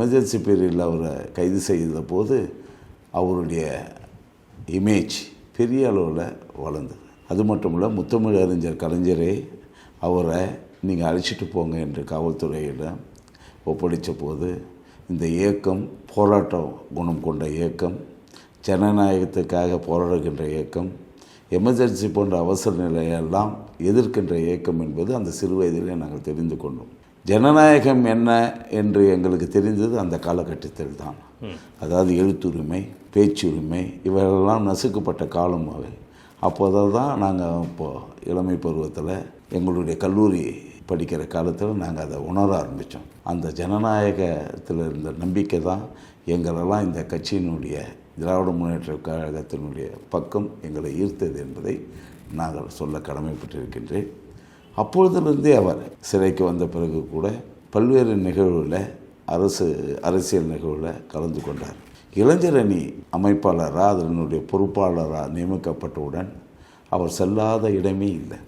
Emergency பீரியடில் அவரை கைது செய்த போது அவருடைய இமேஜ் பெரிய அளவில் வளர்ந்தது. அது மட்டும் இல்லை, முத்தமிழ் அறிஞர் கலைஞரே அவரை நீங்கள் அழைச்சிட்டு போங்க என்று காவல்துறையிடம் ஒப்படைத்த போது இந்த இயக்கம் போராட்ட குணம் கொண்ட இயக்கம், ஜனநாயகத்துக்காக போராடுகின்ற இயக்கம், எமர்ஜென்சி போன்ற அவசர நிலையெல்லாம் எதிர்க்கின்ற இயக்கம் என்பது அந்த சிறு வயதிலே நாங்கள் தெரிந்து கொண்டோம். ஜனநாயகம் என்ன என்று எங்களுக்கு தெரிந்தது அந்த காலகட்டத்தில் தான். அதாவது எழுத்துரிமை, பேச்சுரிமை இவைகளெல்லாம் நசுக்கப்பட்ட காலம் அவை. அப்போது தான் நாங்கள் இப்போது இளமை பருவத்தில் எங்களுடைய கல்லூரி படிக்கிற காலத்தில் நாங்கள் அதை உணர ஆரம்பித்தோம். அந்த ஜனநாயகத்தில் இருந்த நம்பிக்கை தான் எங்களெல்லாம் இந்த கட்சியினுடைய திராவிட முன்னேற்ற கழகத்தினுடைய பக்கம் எங்களை ஈர்த்தது என்பதை நாங்கள் சொல்ல கடமைப்பட்டிருக்கின்றேன். அப்பொழுதிலிருந்தே அவர் சிறைக்கு வந்த பிறகு கூட பல்வேறு நிகழ்வுகளில் அரசியல் நிகழ்வில் கலந்து கொண்டார். இளைஞர் அணி அமைப்பாளராக அதனுடைய பொறுப்பாளராக நியமிக்கப்பட்டவுடன் அவர் செல்லாத இடமே இல்லை.